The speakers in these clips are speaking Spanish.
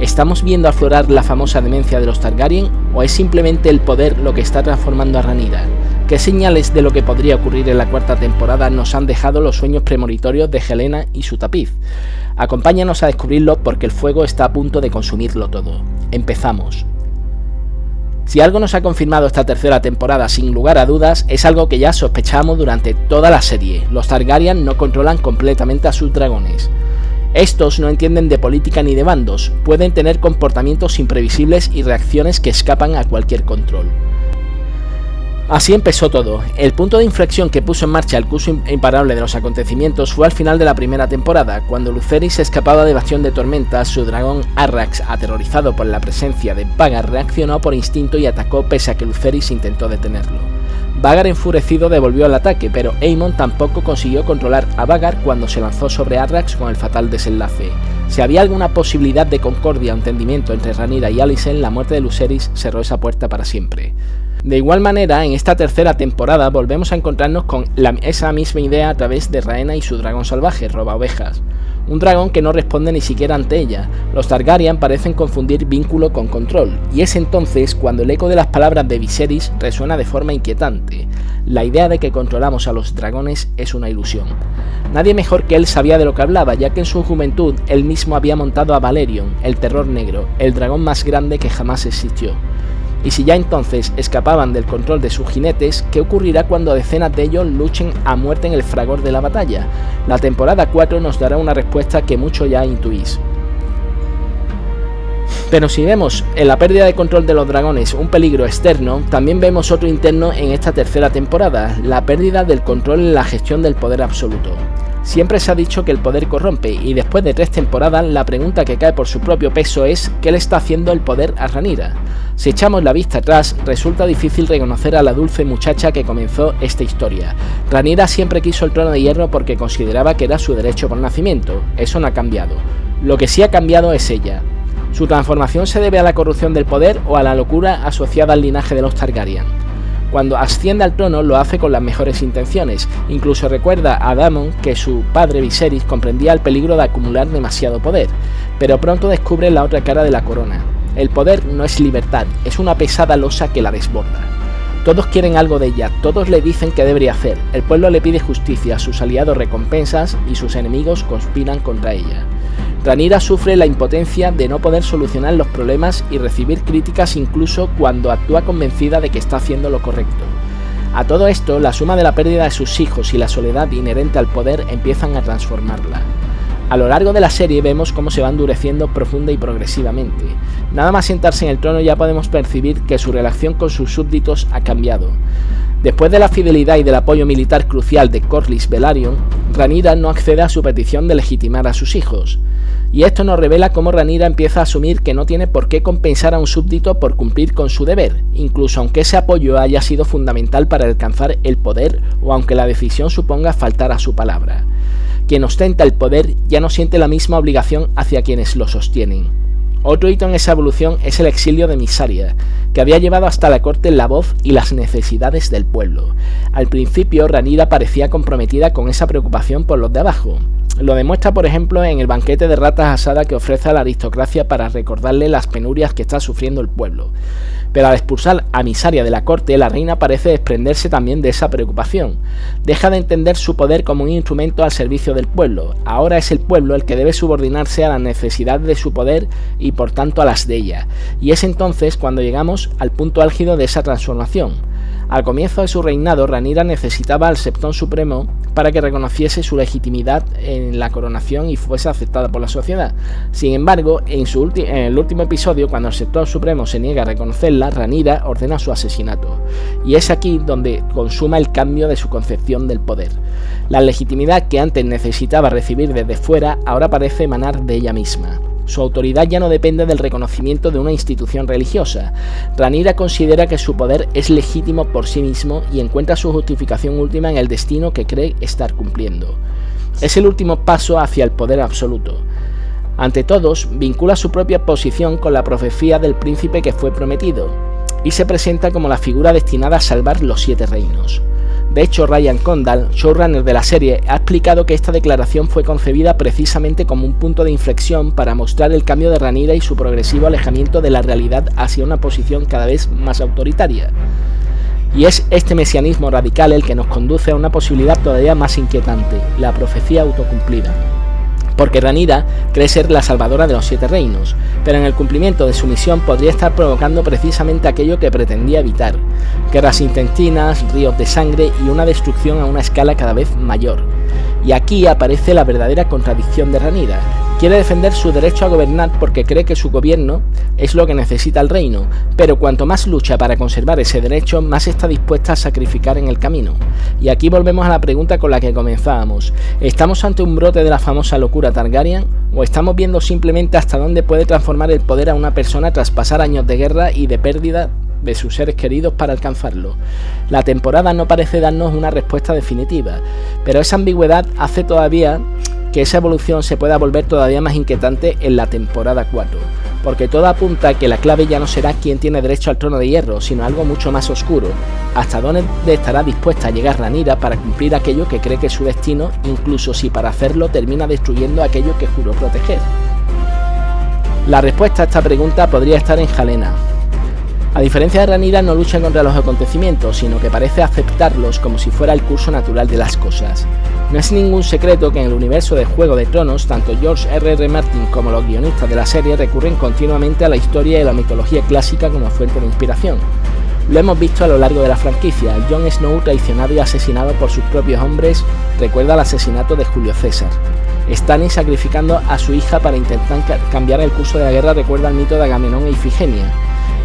¿Estamos viendo aflorar la famosa demencia de los Targaryen o es simplemente el poder lo que está transformando a Rhaenyra? ¿Qué señales de lo que podría ocurrir en la cuarta temporada nos han dejado los sueños premonitorios de Helaena y su tapiz? Acompáñanos a descubrirlo porque el fuego está a punto de consumirlo todo. Empezamos. Si algo nos ha confirmado esta tercera temporada sin lugar a dudas, es algo que ya sospechábamos durante toda la serie. Los Targaryen no controlan completamente a sus dragones. Estos no entienden de política ni de bandos, pueden tener comportamientos imprevisibles y reacciones que escapan a cualquier control. Así empezó todo. El punto de inflexión que puso en marcha el curso imparable de los acontecimientos fue al final de la primera temporada, cuando Lucerys escapaba de Bastión de Tormentas. Su dragón Arrax, aterrorizado por la presencia de Vhagar, reaccionó por instinto y atacó pese a que Lucerys intentó detenerlo. Vhagar enfurecido devolvió el ataque, pero Aemon tampoco consiguió controlar a Vhagar cuando se lanzó sobre Arrax con el fatal desenlace. Si había alguna posibilidad de concordia o entendimiento entre Rhaenyra y Alicent, la muerte de Lucerys cerró esa puerta para siempre. De igual manera, en esta tercera temporada volvemos a encontrarnos con esa misma idea a través de Rhaena y su dragón salvaje, Robaovejas. Un dragón que no responde ni siquiera ante ella. Los Targaryen parecen confundir vínculo con control, y es entonces cuando el eco de las palabras de Viserys resuena de forma inquietante. La idea de que controlamos a los dragones es una ilusión. Nadie mejor que él sabía de lo que hablaba, ya que en su juventud él mismo había montado a Valerion, el terror negro, el dragón más grande que jamás existió. Y si ya entonces escapaban del control de sus jinetes, ¿qué ocurrirá cuando decenas de ellos luchen a muerte en el fragor de la batalla? La temporada 4 nos dará una respuesta que mucho ya intuís. Pero si vemos en la pérdida de control de los dragones un peligro externo, también vemos otro interno en esta tercera temporada, la pérdida del control en la gestión del poder absoluto. Siempre se ha dicho que el poder corrompe, y después de 3 temporadas la pregunta que cae por su propio peso es ¿qué le está haciendo el poder a Rhaenyra? Si echamos la vista atrás, resulta difícil reconocer a la dulce muchacha que comenzó esta historia. Rhaenyra siempre quiso el trono de hierro porque consideraba que era su derecho por nacimiento. Eso no ha cambiado. Lo que sí ha cambiado es ella. ¿Su transformación se debe a la corrupción del poder o a la locura asociada al linaje de los Targaryen? Cuando asciende al trono lo hace con las mejores intenciones, incluso recuerda a Daemon que su padre Viserys comprendía el peligro de acumular demasiado poder, pero pronto descubre la otra cara de la corona. El poder no es libertad, es una pesada losa que la desborda. Todos quieren algo de ella, todos le dicen qué debería hacer, el pueblo le pide justicia, sus aliados recompensas y sus enemigos conspiran contra ella. Rhaenyra sufre la impotencia de no poder solucionar los problemas y recibir críticas incluso cuando actúa convencida de que está haciendo lo correcto. A todo esto, la suma de la pérdida de sus hijos y la soledad inherente al poder empiezan a transformarla. A lo largo de la serie vemos cómo se va endureciendo profunda y progresivamente. Nada más sentarse en el trono ya podemos percibir que su relación con sus súbditos ha cambiado. Después de la fidelidad y del apoyo militar crucial de Corlys Velaryon, Rhaenyra no accede a su petición de legitimar a sus hijos. Y esto nos revela cómo Rhaenyra empieza a asumir que no tiene por qué compensar a un súbdito por cumplir con su deber, incluso aunque ese apoyo haya sido fundamental para alcanzar el poder o aunque la decisión suponga faltar a su palabra. Quien ostenta el poder ya no siente la misma obligación hacia quienes lo sostienen. Otro hito en esa evolución es el exilio de Mysaria, que había llevado hasta la corte la voz y las necesidades del pueblo. Al principio, Rhaenyra parecía comprometida con esa preocupación por los de abajo. Lo demuestra, por ejemplo, en el banquete de ratas asada que ofrece a la aristocracia para recordarle las penurias que está sufriendo el pueblo. Pero al expulsar a Mysaria de la corte, la reina parece desprenderse también de esa preocupación. Deja de entender su poder como un instrumento al servicio del pueblo. Ahora es el pueblo el que debe subordinarse a las necesidades de su poder y por tanto a las de ella. Y es entonces cuando llegamos al punto álgido de esa transformación. Al comienzo de su reinado, Rhaenyra necesitaba al Septón Supremo para que reconociese su legitimidad en la coronación y fuese aceptada por la sociedad. Sin embargo, en el último episodio, cuando el Septón Supremo se niega a reconocerla, Rhaenyra ordena su asesinato. Y es aquí donde consuma el cambio de su concepción del poder. La legitimidad que antes necesitaba recibir desde fuera, ahora parece emanar de ella misma. Su autoridad ya no depende del reconocimiento de una institución religiosa. Rhaenyra considera que su poder es legítimo por sí mismo y encuentra su justificación última en el destino que cree estar cumpliendo. Es el último paso hacia el poder absoluto. Ante todos, vincula su propia posición con la profecía del príncipe que fue prometido, y se presenta como la figura destinada a salvar los 7 reinos. De hecho, Ryan Condal, showrunner de la serie, ha explicado que esta declaración fue concebida precisamente como un punto de inflexión para mostrar el cambio de Rhaenyra y su progresivo alejamiento de la realidad hacia una posición cada vez más autoritaria. Y es este mesianismo radical el que nos conduce a una posibilidad todavía más inquietante, la profecía autocumplida. Porque Rhaenyra cree ser la salvadora de los 7 reinos, pero en el cumplimiento de su misión podría estar provocando precisamente aquello que pretendía evitar: guerras intestinas, ríos de sangre y una destrucción a una escala cada vez mayor. Y aquí aparece la verdadera contradicción de Rhaenyra. Quiere defender su derecho a gobernar porque cree que su gobierno es lo que necesita el reino, pero cuanto más lucha para conservar ese derecho, más está dispuesta a sacrificar en el camino. Y aquí volvemos a la pregunta con la que comenzábamos: ¿estamos ante un brote de la famosa locura Targaryen? ¿O estamos viendo simplemente hasta dónde puede transformar el poder a una persona tras pasar años de guerra y de pérdida de sus seres queridos para alcanzarlo? La temporada no parece darnos una respuesta definitiva, pero esa ambigüedad hace todavía que esa evolución se pueda volver todavía más inquietante en la temporada 4, porque todo apunta a que la clave ya no será quién tiene derecho al trono de hierro, sino algo mucho más oscuro: hasta dónde estará dispuesta a llegar Rhaenyra para cumplir aquello que cree que es su destino, incluso si para hacerlo termina destruyendo aquello que juró proteger. La respuesta a esta pregunta podría estar en Helaena. A diferencia de Rhaenyra, no lucha contra los acontecimientos, sino que parece aceptarlos como si fuera el curso natural de las cosas. No es ningún secreto que en el universo de Juego de Tronos, tanto George R.R. Martin como los guionistas de la serie recurren continuamente a la historia y la mitología clásica como fuente de inspiración. Lo hemos visto a lo largo de la franquicia. Jon Snow, traicionado y asesinado por sus propios hombres, recuerda el asesinato de Julio César. Stannis, sacrificando a su hija para intentar cambiar el curso de la guerra, recuerda el mito de Agamenón e Ifigenia.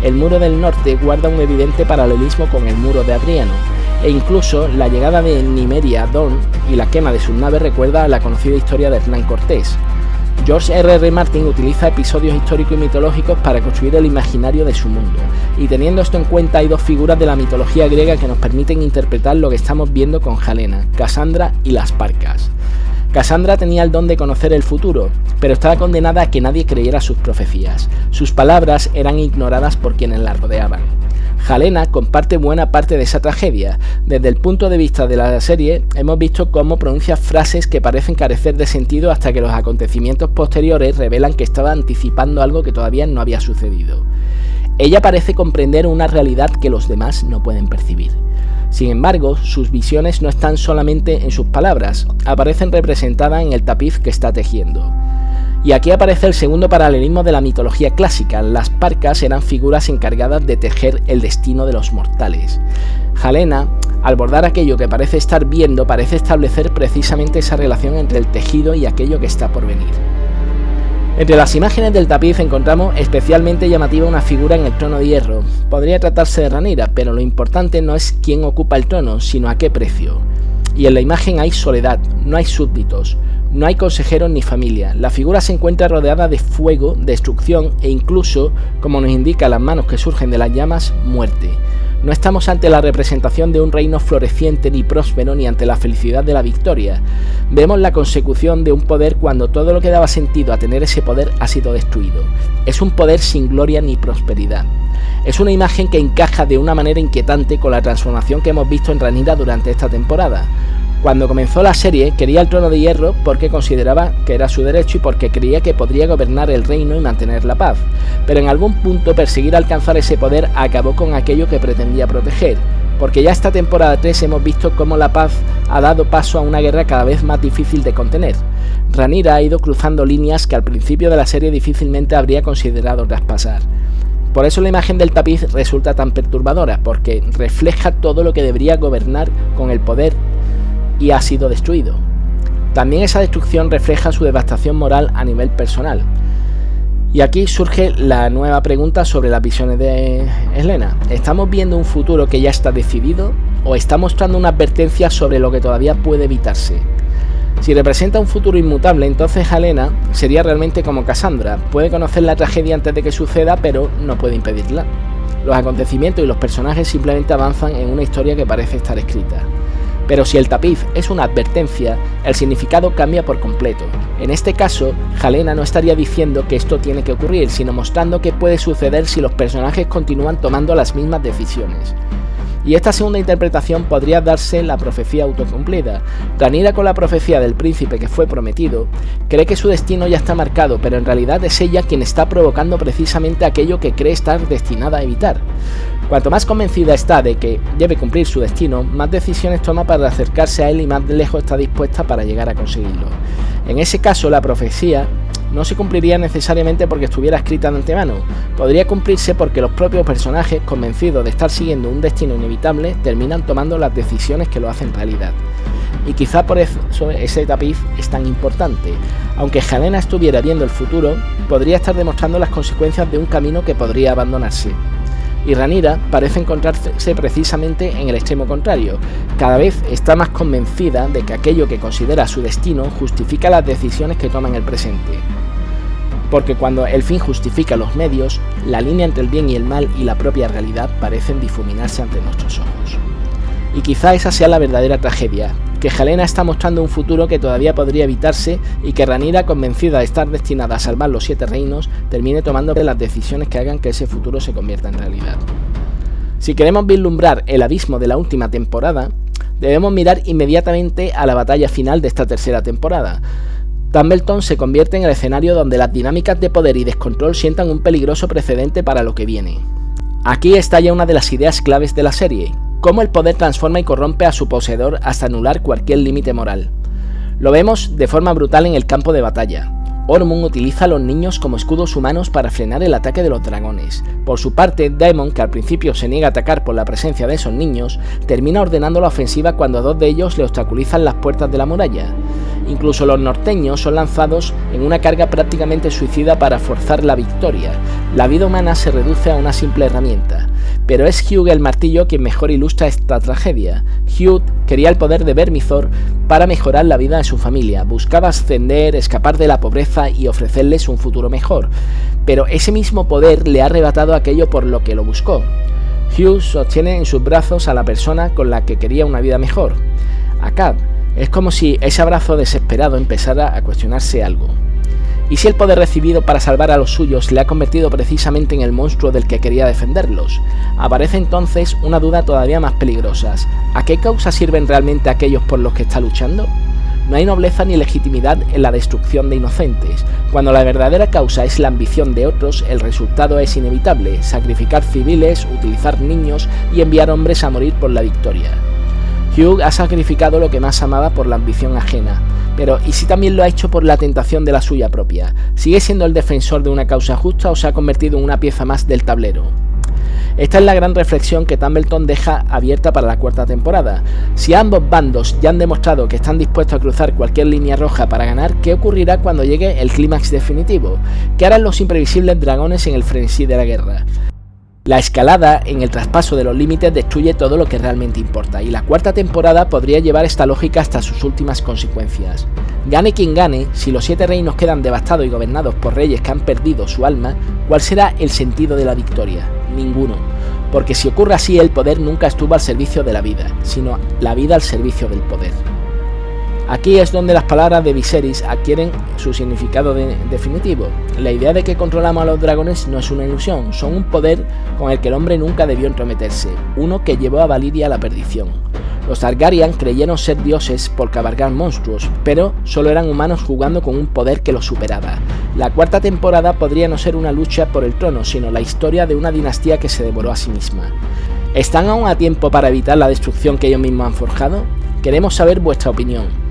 El Muro del Norte guarda un evidente paralelismo con el Muro de Adriano, e incluso la llegada de Nymeria a Dorne y la quema de sus naves recuerda a la conocida historia de Hernán Cortés. George R.R. Martin utiliza episodios históricos y mitológicos para construir el imaginario de su mundo, y teniendo esto en cuenta hay dos figuras de la mitología griega que nos permiten interpretar lo que estamos viendo con Helaena: Cassandra y las Parcas. Cassandra tenía el don de conocer el futuro, pero estaba condenada a que nadie creyera sus profecías. Sus palabras eran ignoradas por quienes la rodeaban. Helaena comparte buena parte de esa tragedia. Desde el punto de vista de la serie, hemos visto cómo pronuncia frases que parecen carecer de sentido hasta que los acontecimientos posteriores revelan que estaba anticipando algo que todavía no había sucedido. Ella parece comprender una realidad que los demás no pueden percibir. Sin embargo, sus visiones no están solamente en sus palabras, aparecen representadas en el tapiz que está tejiendo. Y aquí aparece el segundo paralelismo de la mitología clásica: las Parcas eran figuras encargadas de tejer el destino de los mortales. Helaena, al bordar aquello que parece estar viendo, parece establecer precisamente esa relación entre el tejido y aquello que está por venir. Entre las imágenes del tapiz encontramos especialmente llamativa una figura en el trono de hierro. Podría tratarse de Rhaenyra, pero lo importante no es quién ocupa el trono, sino a qué precio. Y en la imagen hay soledad, no hay súbditos, no hay consejeros ni familia. La figura se encuentra rodeada de fuego, destrucción e incluso, como nos indican las manos que surgen de las llamas, muerte. No estamos ante la representación de un reino floreciente ni próspero, ni ante la felicidad de la victoria. Vemos la consecución de un poder cuando todo lo que daba sentido a tener ese poder ha sido destruido. Es un poder sin gloria ni prosperidad. Es una imagen que encaja de una manera inquietante con la transformación que hemos visto en Rhaenyra durante esta temporada. Cuando comenzó la serie, quería el trono de hierro porque consideraba que era su derecho y porque creía que podría gobernar el reino y mantener la paz. Pero en algún punto perseguir alcanzar ese poder acabó con aquello que pretendía proteger, porque ya esta temporada 3 hemos visto cómo la paz ha dado paso a una guerra cada vez más difícil de contener. Rhaenyra ha ido cruzando líneas que al principio de la serie difícilmente habría considerado traspasar. Por eso la imagen del tapiz resulta tan perturbadora, porque refleja todo lo que debería gobernar con el poder y ha sido destruido. También esa destrucción refleja su devastación moral a nivel personal. Y aquí surge la nueva pregunta sobre las visiones de Helaena. ¿Estamos viendo un futuro que ya está decidido o está mostrando una advertencia sobre lo que todavía puede evitarse? Si representa un futuro inmutable, entonces Helaena sería realmente como Cassandra. Puede conocer la tragedia antes de que suceda, pero no puede impedirla. Los acontecimientos y los personajes simplemente avanzan en una historia que parece estar escrita. Pero si el tapiz es una advertencia, el significado cambia por completo. En este caso, Helaena no estaría diciendo que esto tiene que ocurrir, sino mostrando qué puede suceder si los personajes continúan tomando las mismas decisiones. Y esta segunda interpretación podría darse la profecía autocumplida. Rhaenyra, con la profecía del príncipe que fue prometido, cree que su destino ya está marcado, pero en realidad es ella quien está provocando precisamente aquello que cree estar destinada a evitar. Cuanto más convencida está de que debe cumplir su destino, más decisiones toma para acercarse a él y más lejos está dispuesta para llegar a conseguirlo. En ese caso, la profecía no se cumpliría necesariamente porque estuviera escrita de antemano, podría cumplirse porque los propios personajes, convencidos de estar siguiendo un destino inevitable, terminan tomando las decisiones que lo hacen realidad. Y quizá por eso ese tapiz es tan importante. Aunque Helaena estuviera viendo el futuro, podría estar demostrando las consecuencias de un camino que podría abandonarse. Y Rhaenyra parece encontrarse precisamente en el extremo contrario. Cada vez está más convencida de que aquello que considera su destino justifica las decisiones que toma en el presente. Porque cuando el fin justifica los medios, la línea entre el bien y el mal y la propia realidad parecen difuminarse ante nuestros ojos. Y quizá esa sea la verdadera tragedia, que Helaena está mostrando un futuro que todavía podría evitarse y que Rhaenyra, convencida de estar destinada a salvar los 7 reinos, termine tomando las decisiones que hagan que ese futuro se convierta en realidad. Si queremos vislumbrar el abismo de la última temporada, debemos mirar inmediatamente a la batalla final de esta tercera temporada. Tumbleton se convierte en el escenario donde las dinámicas de poder y descontrol sientan un peligroso precedente para lo que viene. Aquí estalla una de las ideas claves de la serie: cómo el poder transforma y corrompe a su poseedor hasta anular cualquier límite moral. Lo vemos de forma brutal en el campo de batalla. Ormund utiliza a los niños como escudos humanos para frenar el ataque de los dragones. Por su parte, Daemon, que al principio se niega a atacar por la presencia de esos niños, termina ordenando la ofensiva cuando 2 de ellos le obstaculizan las puertas de la muralla. Incluso los norteños son lanzados en una carga prácticamente suicida para forzar la victoria. La vida humana se reduce a una simple herramienta. Pero es Hugh el Martillo quien mejor ilustra esta tragedia. Hugh quería el poder de Vermithor para mejorar la vida de su familia, buscaba ascender, escapar de la pobreza y ofrecerles un futuro mejor, pero ese mismo poder le ha arrebatado aquello por lo que lo buscó. Hugh sostiene en sus brazos a la persona con la que quería una vida mejor, Akkad. Es como si ese abrazo desesperado empezara a cuestionarse algo. ¿Y si el poder recibido para salvar a los suyos le ha convertido precisamente en el monstruo del que quería defenderlos? Aparece entonces una duda todavía más peligrosa. ¿A qué causa sirven realmente aquellos por los que está luchando? No hay nobleza ni legitimidad en la destrucción de inocentes. Cuando la verdadera causa es la ambición de otros, el resultado es inevitable: sacrificar civiles, utilizar niños y enviar hombres a morir por la victoria. Hugh ha sacrificado lo que más amaba por la ambición ajena, pero ¿y si también lo ha hecho por la tentación de la suya propia? ¿Sigue siendo el defensor de una causa justa o se ha convertido en una pieza más del tablero? Esta es la gran reflexión que Tumbleton deja abierta para la 4ª temporada. Si ambos bandos ya han demostrado que están dispuestos a cruzar cualquier línea roja para ganar, ¿qué ocurrirá cuando llegue el clímax definitivo? ¿Qué harán los imprevisibles dragones en el frenesí de la guerra? La escalada en el traspaso de los límites destruye todo lo que realmente importa, y la 4ª temporada podría llevar esta lógica hasta sus últimas consecuencias. Gane quien gane, si los 7 reinos quedan devastados y gobernados por reyes que han perdido su alma, ¿cuál será el sentido de la victoria? Ninguno. Porque si ocurre así, el poder nunca estuvo al servicio de la vida, sino la vida al servicio del poder. Aquí es donde las palabras de Viserys adquieren su significado definitivo. La idea de que controlamos a los dragones no es una ilusión, son un poder con el que el hombre nunca debió entrometerse, uno que llevó a Valyria a la perdición. Los Targaryen creyeron ser dioses por cabalgar monstruos, pero solo eran humanos jugando con un poder que los superaba. La 4ª temporada podría no ser una lucha por el trono, sino la historia de una dinastía que se devoró a sí misma. ¿Están aún a tiempo para evitar la destrucción que ellos mismos han forjado? Queremos saber vuestra opinión.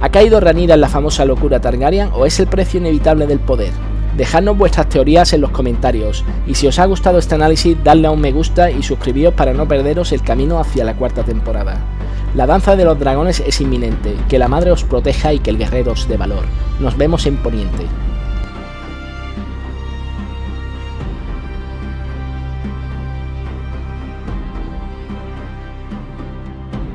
¿Ha caído Rhaenyra en la famosa locura Targaryen o es el precio inevitable del poder? Dejadnos vuestras teorías en los comentarios, y si os ha gustado este análisis, dadle a un me gusta y suscribíos para no perderos el camino hacia la 4ª temporada. La danza de los dragones es inminente, que la madre os proteja y que el guerrero os dé valor. Nos vemos en Poniente.